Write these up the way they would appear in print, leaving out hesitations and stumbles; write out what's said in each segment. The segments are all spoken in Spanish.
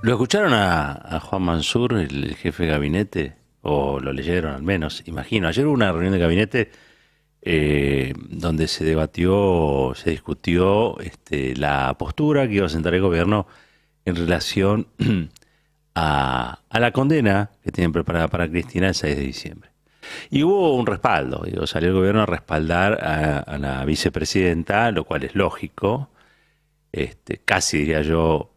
¿Lo escucharon a Juan Mansur, el jefe de gabinete? ¿O lo leyeron al menos? Imagino. Ayer hubo una reunión de gabinete donde se debatió, se discutió la postura que iba a sentar el gobierno en relación a la condena que tienen preparada para Cristina el 6 de diciembre. Y hubo un respaldo, digo, salió el gobierno a respaldar a la vicepresidenta, lo cual es lógico, casi diría yo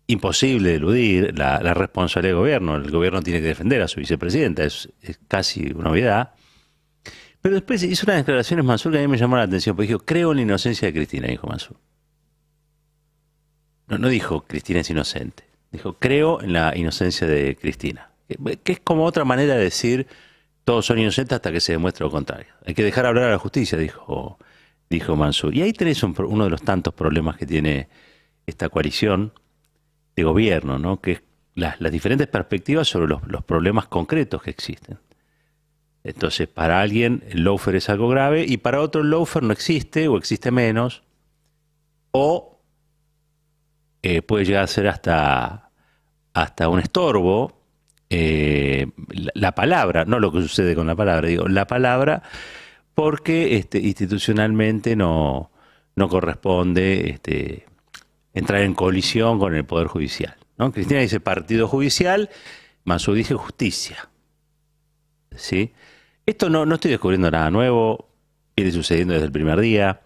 imposible de eludir la responsabilidad del gobierno. El gobierno tiene que defender a su vicepresidenta, es casi una obviedad. Pero después hizo unas declaraciones Mansur que a mí me llamó la atención, porque dijo, creo en la inocencia de Cristina, dijo Mansur. No, no dijo Cristina es inocente, dijo creo en la inocencia de Cristina, que es como otra manera de decir todos son inocentes hasta que se demuestre lo contrario. Hay que dejar hablar a la justicia, dijo Mansur. Y ahí tenés uno de los tantos problemas que tiene esta coalición de gobierno, ¿no? Que es las diferentes perspectivas sobre los problemas concretos que existen. Entonces, para alguien el lawfare es algo grave y para otro el lawfare no existe o existe menos o puede llegar a ser hasta un estorbo. La palabra, no lo que sucede con la palabra, digo, la palabra porque institucionalmente no corresponde entrar en colisión con el Poder Judicial, ¿no? Cristina dice partido judicial, Mansur dice justicia. ¿Sí? Esto no estoy descubriendo nada nuevo, viene sucediendo desde el primer día.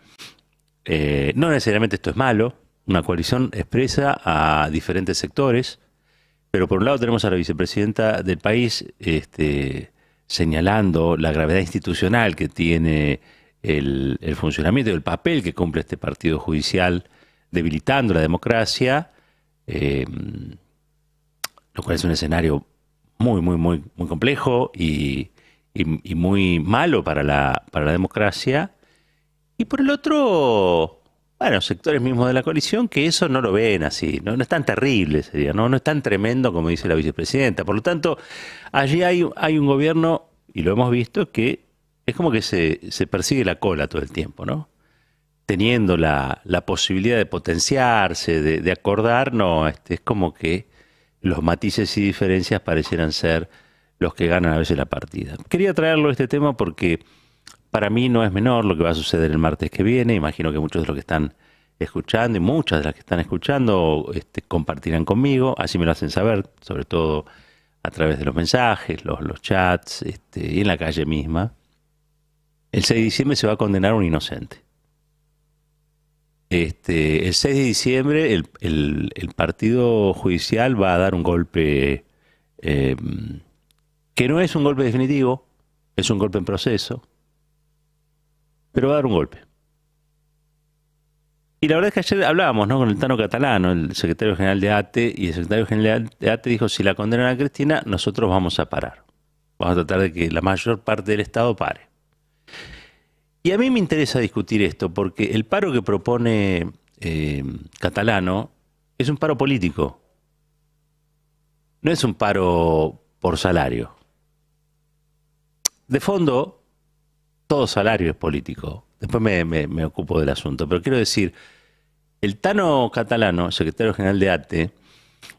No necesariamente esto es malo, una coalición expresa a diferentes sectores, pero por un lado tenemos a la vicepresidenta del país señalando la gravedad institucional que tiene el funcionamiento y el papel que cumple este partido judicial debilitando la democracia, lo cual es un escenario muy complejo y muy malo para la democracia. Y por el otro, bueno, sectores mismos de la coalición que eso no lo ven así, no es tan terrible, sería, no es tan tremendo como dice la vicepresidenta. Por lo tanto, allí hay un gobierno, y lo hemos visto, que es como que se persigue la cola todo el tiempo, ¿no? Teniendo la posibilidad de potenciarse, de acordar, no, es como que los matices y diferencias parecieran ser los que ganan a veces la partida. Quería traerlo este tema porque para mí no es menor lo que va a suceder el martes que viene. Imagino que muchos de los que están escuchando y muchas de las que están escuchando compartirán conmigo, así me lo hacen saber, sobre todo a través de los mensajes, los chats y en la calle misma. El 6 de diciembre se va a condenar a un inocente. El 6 de diciembre el partido judicial va a dar un golpe eh, que no es un golpe definitivo, es un golpe en proceso, pero va a dar un golpe. Y la verdad es que ayer hablábamos, ¿no?, con el Tano Catalano, el secretario general de ATE, y el secretario general de ATE dijo, si la condenan a Cristina, nosotros vamos a parar. Vamos a tratar de que la mayor parte del Estado pare. Y a mí me interesa discutir esto porque el paro que propone Catalano es un paro político, no es un paro por salario. De fondo, todo salario es político. Después me ocupo del asunto, pero quiero decir, el Tano Catalano, secretario general de ATE,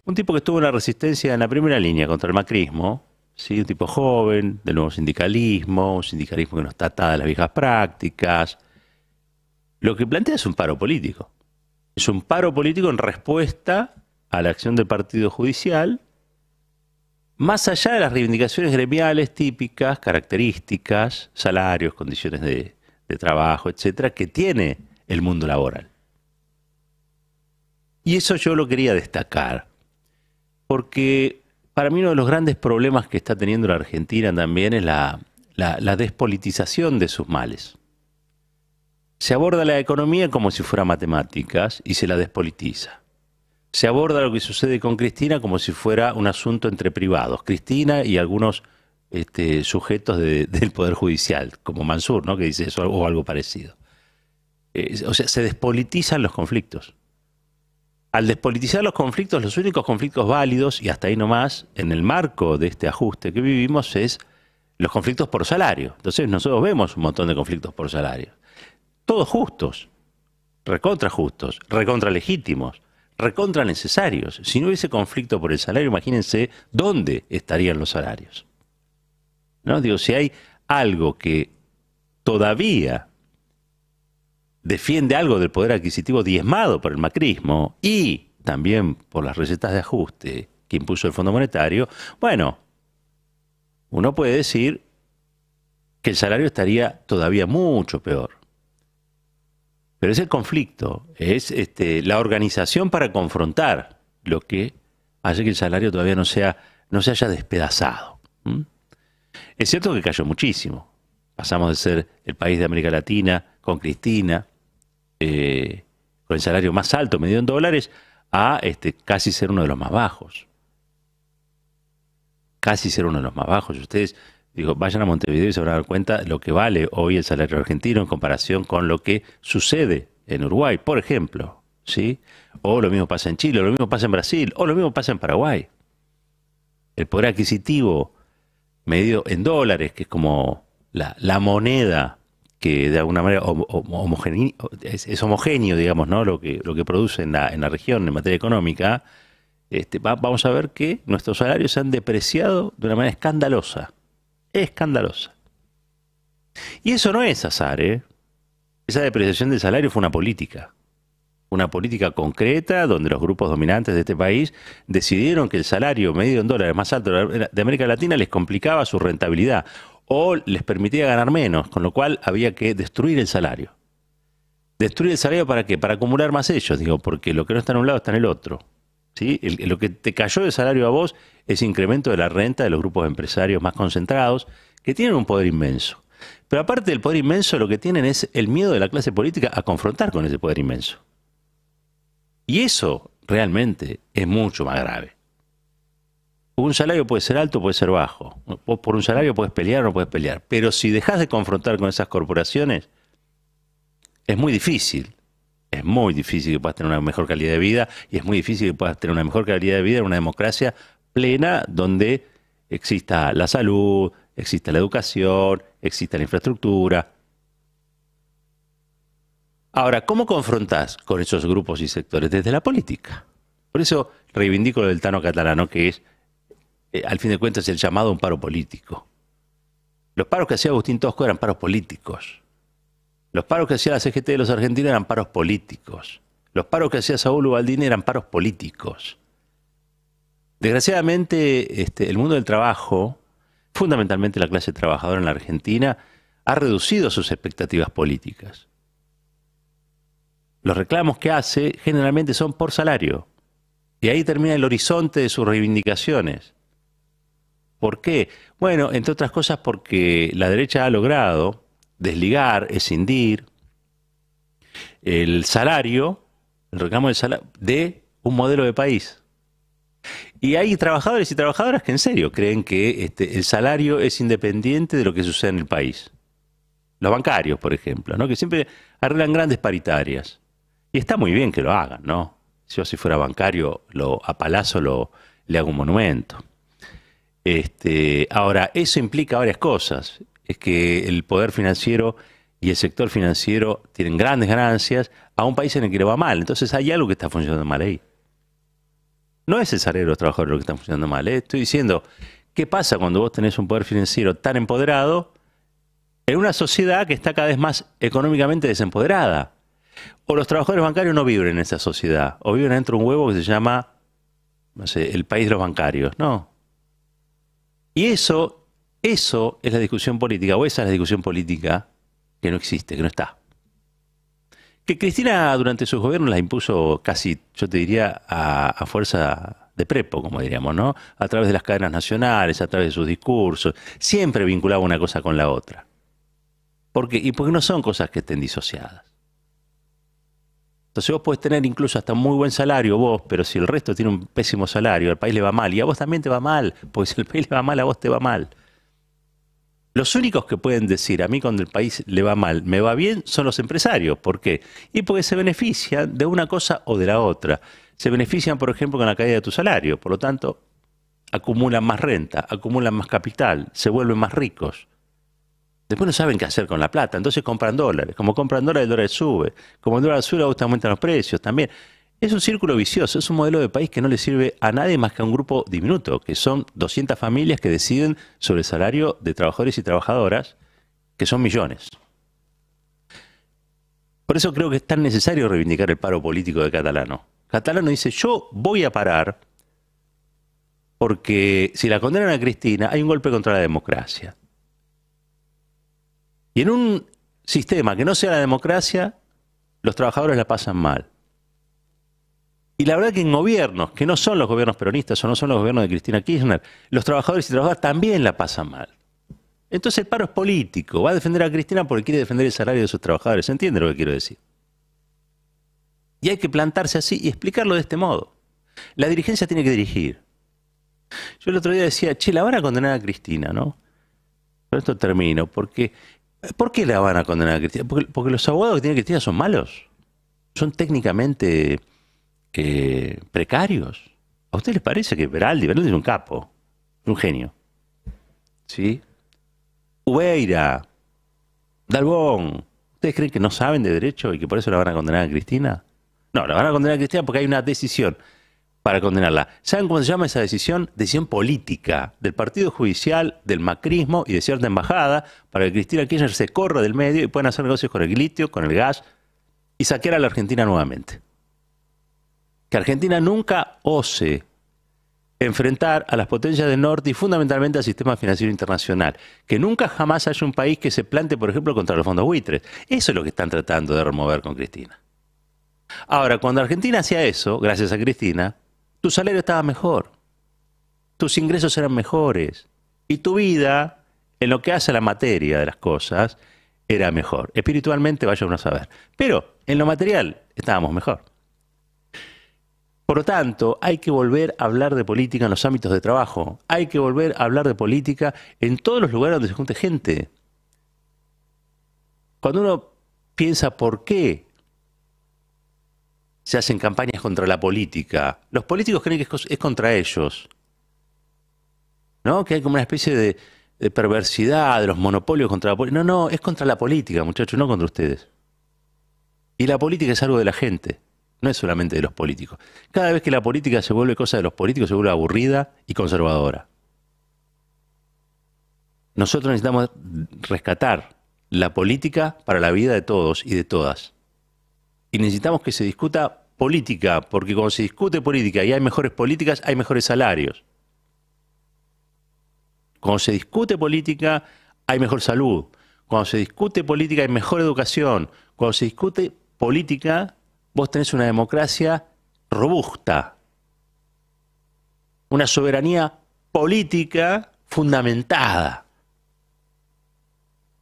un tipo que estuvo en la resistencia en la primera línea contra el macrismo, ¿sí? Un tipo joven, del nuevo sindicalismo, un sindicalismo que no está atado a las viejas prácticas. Lo que plantea es un paro político. Es un paro político en respuesta a la acción del partido judicial, más allá de las reivindicaciones gremiales típicas, características, salarios, condiciones de trabajo, etcétera, que tiene el mundo laboral. Y eso yo lo quería destacar, porque para mí uno de los grandes problemas que está teniendo la Argentina también es la despolitización de sus males. Se aborda la economía como si fuera matemáticas y se la despolitiza. Se aborda lo que sucede con Cristina como si fuera un asunto entre privados. Cristina y algunos sujetos del Poder Judicial, como Mansur, ¿no?, que dice eso o algo parecido. O sea, se despolitizan los conflictos. Al despolitizar los conflictos, los únicos conflictos válidos, y hasta ahí nomás, en el marco de este ajuste que vivimos, es los conflictos por salario. Entonces nosotros vemos un montón de conflictos por salario. Todos justos, recontra justos, recontra legítimos, recontra necesarios. Si no hubiese conflicto por el salario, imagínense dónde estarían los salarios. ¿No? Digo, si hay algo que todavía defiende algo del poder adquisitivo diezmado por el macrismo y también por las recetas de ajuste que impuso el Fondo Monetario, bueno, uno puede decir que el salario estaría todavía mucho peor. Pero es el conflicto, es la organización para confrontar lo que hace que el salario todavía no se haya despedazado. ¿Mm? Es cierto que cayó muchísimo. Pasamos de ser el país de América Latina con Cristina, con el salario más alto, medido en dólares, a casi ser uno de los más bajos. Casi ser uno de los más bajos. Ustedes, digo, vayan a Montevideo y se van a dar cuenta de lo que vale hoy el salario argentino en comparación con lo que sucede en Uruguay, por ejemplo, ¿sí? O lo mismo pasa en Chile, o lo mismo pasa en Brasil, o lo mismo pasa en Paraguay. El poder adquisitivo medido en dólares, que es como la moneda que de alguna manera es homogéneo, digamos, ¿no? Lo que produce en la región en materia económica, vamos a ver que nuestros salarios se han depreciado de una manera escandalosa. Escandalosa. Y eso no es azar, ¿eh? Esa depreciación del salario fue una política. Una política concreta donde los grupos dominantes de este país decidieron que el salario medido en dólares más alto de América Latina les complicaba su rentabilidad o les permitía ganar menos, con lo cual había que destruir el salario. ¿Destruir el salario para qué? Para acumular más ellos, digo, porque lo que no está en un lado está en el otro. ¿Sí? Lo que te cayó de salario a vos es incremento de la renta de los grupos empresarios más concentrados, que tienen un poder inmenso. Pero aparte del poder inmenso, lo que tienen es el miedo de la clase política a confrontar con ese poder inmenso. Y eso realmente es mucho más grave. Un salario puede ser alto, puede ser bajo. Vos por un salario puedes pelear o no puedes pelear. Pero si dejás de confrontar con esas corporaciones, es muy difícil. Es muy difícil que puedas tener una mejor calidad de vida y es muy difícil que puedas tener una mejor calidad de vida en una democracia plena donde exista la salud, exista la educación, exista la infraestructura. Ahora, ¿cómo confrontás con esos grupos y sectores? Desde la política. Por eso reivindico lo del Tano Catalano, que es, al fin de cuentas, el llamado a un paro político. Los paros que hacía Agustín Tosco eran paros políticos. Los paros que hacía la CGT de los argentinos eran paros políticos. Los paros que hacía Saúl Ubaldini eran paros políticos. Desgraciadamente, el mundo del trabajo, fundamentalmente la clase trabajadora en la Argentina, ha reducido sus expectativas políticas. Los reclamos que hace generalmente son por salario. Y ahí termina el horizonte de sus reivindicaciones. ¿Por qué? Bueno, entre otras cosas porque la derecha ha logrado desligar, escindir el salario, el reclamo del salario, de un modelo de país. Y hay trabajadores y trabajadoras que en serio creen que el salario es independiente de lo que sucede en el país. Los bancarios, por ejemplo, ¿no? Que siempre arreglan grandes paritarias. Y está muy bien que lo hagan, ¿no? Yo si fuera bancario, a Palazzo le hago un monumento. Ahora, eso implica varias cosas. Es que el poder financiero y el sector financiero tienen grandes ganancias a un país en el que le va mal. Entonces hay algo que está funcionando mal ahí. No es el salario de los trabajadores lo que está funcionando mal. Estoy diciendo, ¿qué pasa cuando vos tenés un poder financiero tan empoderado en una sociedad que está cada vez más económicamente desempoderada? O los trabajadores bancarios no viven en esa sociedad, o viven dentro de un huevo que se llama, no sé, el país de los bancarios. No. Y eso es la discusión política, o esa es la discusión política que no existe, que no está. Que Cristina durante sus gobiernos la impuso casi, yo te diría, a fuerza de prepo, como diríamos, ¿no? A través de las cadenas nacionales, a través de sus discursos. Siempre vinculaba una cosa con la otra. ¿Por qué? Y porque no son cosas que estén disociadas. Entonces vos podés tener incluso hasta un muy buen salario vos, pero si el resto tiene un pésimo salario, al país le va mal, y a vos también te va mal, porque si el país le va mal, a vos te va mal. Los únicos que pueden decir, a mí cuando el país le va mal, me va bien, son los empresarios. ¿Por qué? Y porque se benefician de una cosa o de la otra. Se benefician, por ejemplo, con la caída de tu salario. Por lo tanto, acumulan más renta, acumulan más capital, se vuelven más ricos. Después no saben qué hacer con la plata, entonces compran dólares. Como compran dólares, el dólar sube. Como el dólar sube, aumentan los precios también. Es un círculo vicioso, es un modelo de país que no le sirve a nadie más que a un grupo diminuto, que son 200 familias que deciden sobre el salario de trabajadores y trabajadoras, que son millones. Por eso creo que es tan necesario reivindicar el paro político de Catalano. Catalano dice, yo voy a parar porque si la condenan a Cristina hay un golpe contra la democracia. Y en un sistema que no sea la democracia, los trabajadores la pasan mal. Y la verdad que en gobiernos que no son los gobiernos peronistas o no son los gobiernos de Cristina Kirchner, los trabajadores y trabajadoras también la pasan mal. Entonces el paro es político. Va a defender a Cristina porque quiere defender el salario de sus trabajadores. ¿Se entiende lo que quiero decir? Y hay que plantarse así y explicarlo de este modo. La dirigencia tiene que dirigir. Yo el otro día decía, che, la van a condenar a Cristina, ¿no? Pero esto termino. ¿Por qué la van a condenar a Cristina? Porque los abogados que tiene Cristina son malos. Son técnicamente precarios. ¿A usted les parece que Beraldi es un capo? Es un genio. ¿Sí? Ubeira, Dalbón, ¿ustedes creen que no saben de derecho y que por eso la van a condenar a Cristina? No, la van a condenar a Cristina porque hay una decisión para condenarla. ¿Saben cómo se llama esa decisión? Decisión política del partido judicial, del macrismo y de cierta embajada para que Cristina Kirchner se corra del medio y puedan hacer negocios con el litio, con el gas y saquear a la Argentina nuevamente. Que Argentina nunca ose enfrentar a las potencias del norte y fundamentalmente al sistema financiero internacional. Que nunca jamás haya un país que se plante, por ejemplo, contra los fondos buitres. Eso es lo que están tratando de remover con Cristina. Ahora, cuando Argentina hacía eso, gracias a Cristina, tu salario estaba mejor, tus ingresos eran mejores y tu vida, en lo que hace a la materia de las cosas, era mejor. Espiritualmente, vaya uno a saber. Pero en lo material estábamos mejor. Por lo tanto, hay que volver a hablar de política en los ámbitos de trabajo. Hay que volver a hablar de política en todos los lugares donde se junte gente. Cuando uno piensa por qué se hacen campañas contra la política, los políticos creen que es contra ellos, ¿no? Que hay como una especie de perversidad de los monopolios contra la política. No, es contra la política, muchachos, no contra ustedes. Y la política es algo de la gente. No es solamente de los políticos. Cada vez que la política se vuelve cosa de los políticos, se vuelve aburrida y conservadora. Nosotros necesitamos rescatar la política para la vida de todos y de todas. Y necesitamos que se discuta política, porque cuando se discute política y hay mejores políticas, hay mejores salarios. Cuando se discute política, hay mejor salud. Cuando se discute política, hay mejor educación. Cuando se discute política, vos tenés una democracia robusta, una soberanía política fundamentada.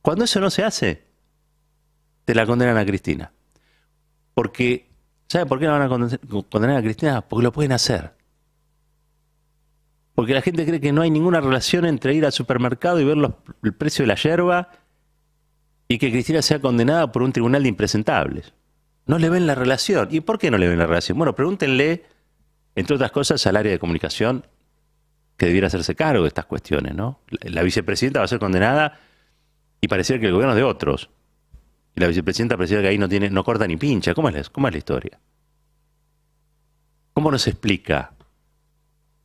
Cuando eso no se hace, te la condenan a Cristina. Porque, ¿sabe por qué la van a condenar a Cristina? Porque lo pueden hacer. Porque la gente cree que no hay ninguna relación entre ir al supermercado y ver el precio de la yerba y que Cristina sea condenada por un tribunal de impresentables. No le ven la relación. ¿Y por qué no le ven la relación? Bueno, pregúntenle, entre otras cosas, al área de comunicación que debiera hacerse cargo de estas cuestiones, ¿no? La vicepresidenta va a ser condenada y pareciera que el gobierno es de otros. Y la vicepresidenta pareciera que ahí no corta ni pincha. ¿Cómo es la historia? ¿Cómo nos explica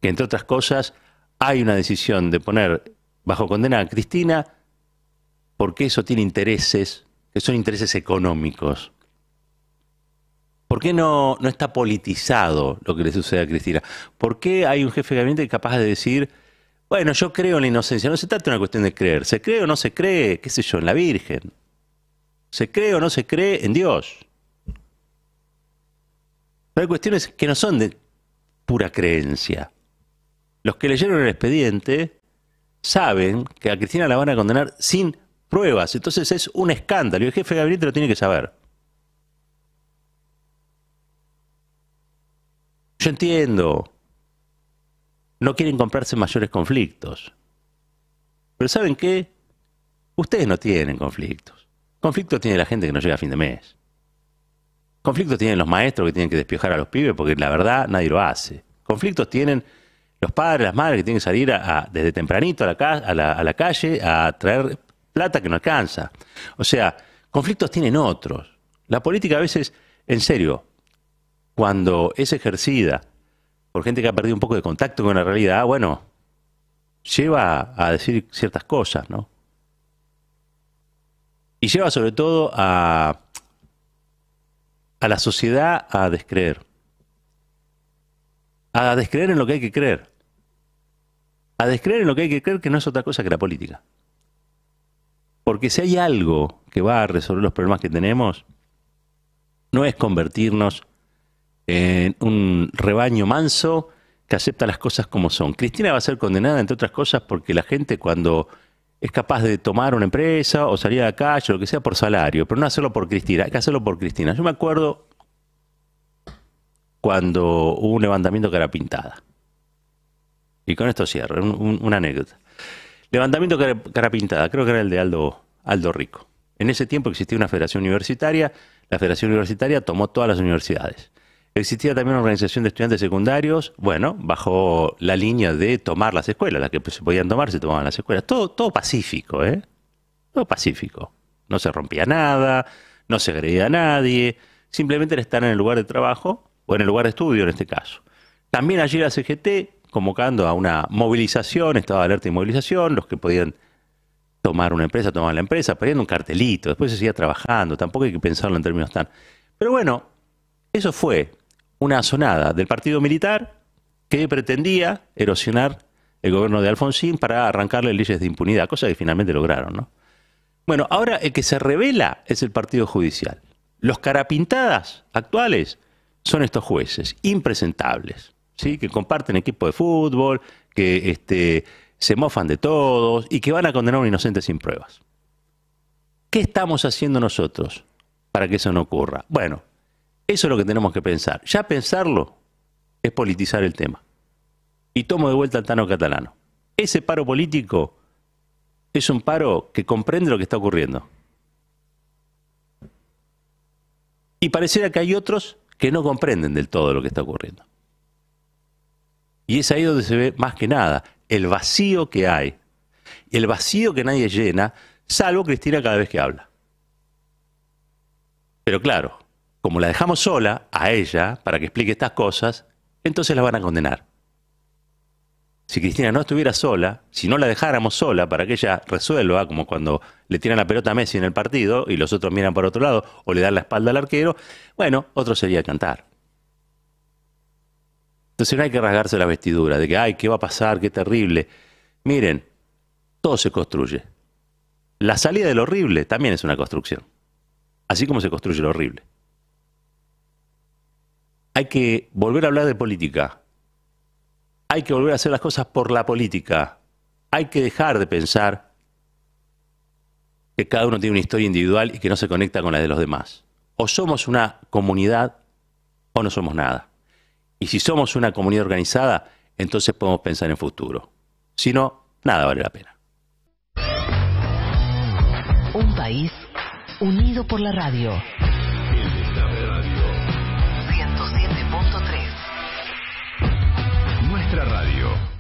que, entre otras cosas, hay una decisión de poner bajo condena a Cristina porque eso tiene intereses, que son intereses económicos? ¿Por qué no está politizado lo que le sucede a Cristina? ¿Por qué hay un jefe de gabinete capaz de decir, bueno, yo creo en la inocencia? No se trata de una cuestión de creer. ¿Se cree o no se cree, qué sé yo, en la Virgen? ¿Se cree o no se cree en Dios? Pero hay cuestiones que no son de pura creencia. Los que leyeron el expediente saben que a Cristina la van a condenar sin pruebas. Entonces es un escándalo y el jefe de gabinete lo tiene que saber. Yo entiendo, no quieren comprarse mayores conflictos. Pero ¿saben qué? Ustedes no tienen conflictos. Conflictos tiene la gente que no llega a fin de mes. Conflictos tienen los maestros que tienen que despiojar a los pibes porque la verdad nadie lo hace. Conflictos tienen los padres, las madres que tienen que salir desde tempranito a la calle a traer plata que no alcanza. O sea, conflictos tienen otros. La política a veces, en serio, cuando es ejercida por gente que ha perdido un poco de contacto con la realidad, bueno, lleva a decir ciertas cosas, ¿no? Y lleva sobre todo a la sociedad a descreer en lo que hay que creer, a descreer en lo que hay que creer, que no es otra cosa que la política. Porque si hay algo que va a resolver los problemas que tenemos, no es convertirnos en un rebaño manso que acepta las cosas como son. Cristina va a ser condenada, entre otras cosas, porque la gente cuando es capaz de tomar una empresa o salir a la calle o lo que sea por salario, pero no hacerlo por Cristina, hay que hacerlo por Cristina. Yo me acuerdo cuando hubo un levantamiento cara pintada. Y con esto cierro, una anécdota. Levantamiento cara pintada, creo que era el de Aldo Rico. En ese tiempo existía una federación universitaria, la federación universitaria tomó todas las universidades. Existía también una organización de estudiantes secundarios, bueno, bajo la línea de tomar las escuelas, las que se podían tomar, se tomaban las escuelas. Todo pacífico, ¿eh? Todo pacífico. No se rompía nada, no se agredía a nadie, simplemente era estar en el lugar de trabajo, o en el lugar de estudio en este caso. También allí la CGT, convocando a una movilización, estado de alerta y movilización, los que podían tomar una empresa, tomaban la empresa, poniendo un cartelito, después se seguía trabajando, tampoco hay que pensarlo en términos tan... Pero bueno, eso fue una asonada del partido militar que pretendía erosionar el gobierno de Alfonsín para arrancarle leyes de impunidad, cosa que finalmente lograron, ¿no? Bueno, ahora el que se revela es el partido judicial. Los carapintadas actuales son estos jueces impresentables, ¿sí? Que comparten equipo de fútbol, que se mofan de todos y que van a condenar a un inocente sin pruebas. ¿Qué estamos haciendo nosotros para que eso no ocurra? Bueno, eso es lo que tenemos que pensar. Ya pensarlo es politizar el tema. Y tomo de vuelta al Tano Catalano. Ese paro político es un paro que comprende lo que está ocurriendo. Y pareciera que hay otros que no comprenden del todo lo que está ocurriendo. Y es ahí donde se ve más que nada el vacío que hay. Y el vacío que nadie llena, salvo Cristina cada vez que habla. Pero claro, como la dejamos sola a ella para que explique estas cosas, entonces la van a condenar. Si Cristina no estuviera sola, si no la dejáramos sola para que ella resuelva, como cuando le tiran la pelota a Messi en el partido y los otros miran para otro lado o le dan la espalda al arquero, bueno, otro sería cantar. Entonces no hay que rasgarse la vestidura de que, ay, ¿qué va a pasar? Qué terrible. Miren, todo se construye. La salida del horrible también es una construcción. Así como se construye lo horrible. Hay que volver a hablar de política. Hay que volver a hacer las cosas por la política. Hay que dejar de pensar que cada uno tiene una historia individual y que no se conecta con la de los demás. O somos una comunidad o no somos nada. Y si somos una comunidad organizada, entonces podemos pensar en futuro. Si no, nada vale la pena. Un país unido por la radio. 107.3. Nuestra radio.